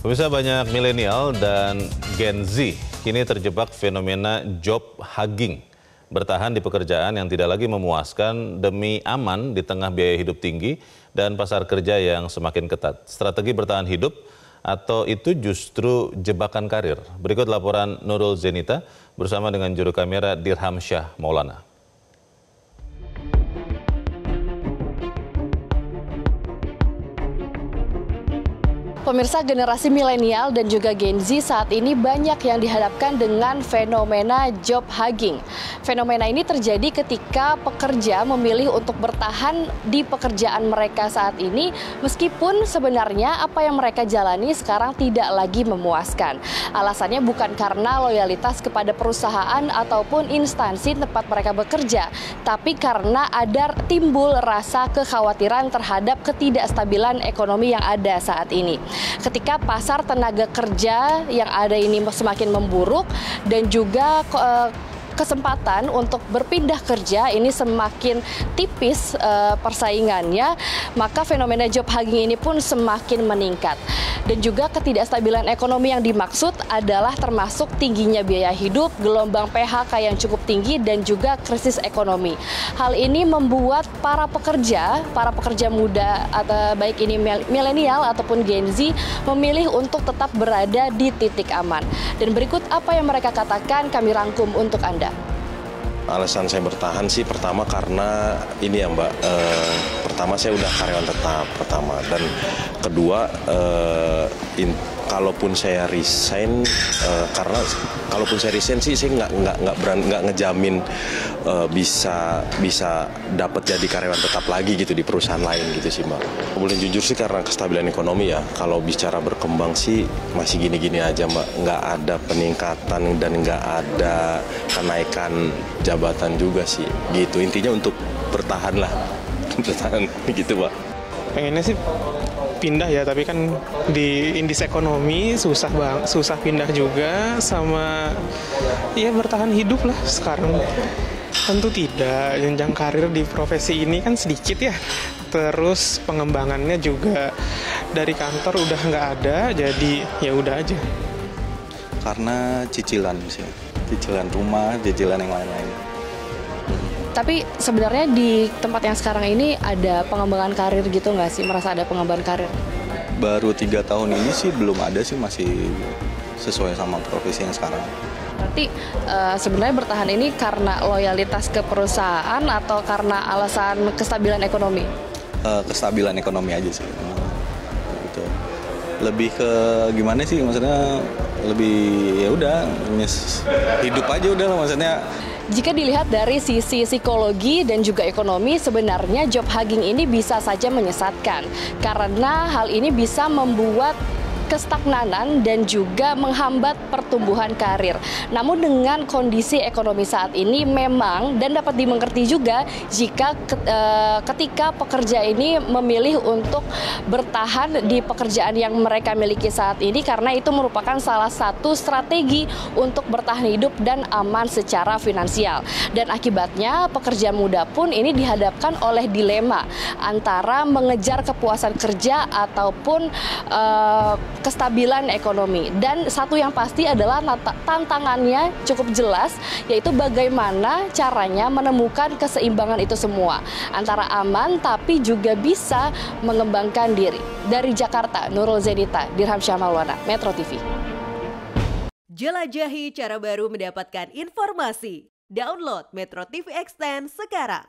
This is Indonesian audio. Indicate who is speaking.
Speaker 1: Pemirsa, banyak milenial dan Gen Z kini terjebak fenomena job hugging. Bertahan di pekerjaan yang tidak lagi memuaskan demi aman di tengah biaya hidup tinggi dan pasar kerja yang semakin ketat. Strategi bertahan hidup atau itu justru jebakan karir? Berikut laporan Nurul Zenita bersama dengan juru kamera Dirham Syah Maulana.
Speaker 2: Pemirsa, generasi milenial dan juga Gen Z saat ini banyak yang dihadapkan dengan fenomena job hugging. Fenomena ini terjadi ketika pekerja memilih untuk bertahan di pekerjaan mereka saat ini, meskipun sebenarnya apa yang mereka jalani sekarang tidak lagi memuaskan. Alasannya bukan karena loyalitas kepada perusahaan ataupun instansi tempat mereka bekerja, tapi karena ada timbul rasa kekhawatiran terhadap ketidakstabilan ekonomi yang ada saat ini. Ketika pasar tenaga kerja yang ada ini semakin memburuk dan juga kesempatan untuk berpindah kerja ini semakin tipis persaingannya, maka fenomena job hugging ini pun semakin meningkat. Dan juga ketidakstabilan ekonomi yang dimaksud adalah termasuk tingginya biaya hidup, gelombang PHK yang cukup tinggi, dan juga krisis ekonomi. Hal ini membuat para pekerja muda, atau baik ini milenial ataupun Gen Z, memilih untuk tetap berada di titik aman. Dan berikut apa yang mereka katakan, kami rangkum untuk Anda.
Speaker 3: Alasan saya bertahan sih pertama karena ini ya Mbak, pertama saya udah karyawan tetap pertama, dan kedua kalaupun saya resign, karena kalaupun saya resign sih saya nggak ngejamin bisa dapat jadi karyawan tetap lagi gitu di perusahaan lain gitu sih Mbak. Boleh jujur sih karena kestabilan ekonomi ya, kalau bicara berkembang sih masih gini-gini aja Mbak, nggak ada peningkatan dan nggak ada kenaikan jabatan juga sih gitu. Intinya untuk bertahan lah, bertahan gitu Mbak.
Speaker 4: Pengennya sih pindah ya, tapi kan di indeks ekonomi susah pindah juga, sama ya bertahan hidup lah sekarang. Tentu tidak, jenjang karir di profesi ini kan sedikit ya, terus pengembangannya juga dari kantor udah nggak ada, jadi ya udah aja.
Speaker 5: Karena cicilan sih, cicilan rumah, cicilan yang lain-lain.
Speaker 2: Tapi sebenarnya di tempat yang sekarang ini ada pengembangan karir gitu nggak sih? Merasa ada pengembangan karir?
Speaker 5: Baru 3 tahun ini sih belum ada sih, masih sesuai sama profesi yang sekarang.
Speaker 2: Berarti sebenarnya bertahan ini karena loyalitas ke perusahaan atau karena alasan kestabilan ekonomi?
Speaker 5: Kestabilan ekonomi aja sih. Gitu. Lebih ke gimana sih, maksudnya lebih ya udah hidup aja udah lah maksudnya.
Speaker 2: Jika dilihat dari sisi psikologi dan juga ekonomi, sebenarnya job hugging ini bisa saja menyesatkan karena hal ini bisa membuat kestagnanan dan juga menghambat pertumbuhan karir. Namun dengan kondisi ekonomi saat ini memang, dan dapat dimengerti juga jika ketika pekerja ini memilih untuk bertahan di pekerjaan yang mereka miliki saat ini, karena itu merupakan salah satu strategi untuk bertahan hidup dan aman secara finansial. Dan akibatnya pekerja muda pun ini dihadapkan oleh dilema antara mengejar kepuasan kerja ataupun kestabilan ekonomi. Dan satu yang pasti adalah tantangannya cukup jelas, yaitu bagaimana caranya menemukan keseimbangan itu semua antara aman tapi juga bisa mengembangkan diri. Dari Jakarta, Nurul Zenita, Dirham Syah Maulana, Metro TV.
Speaker 6: Jelajahi cara baru mendapatkan informasi. Download Metro TV Extend sekarang.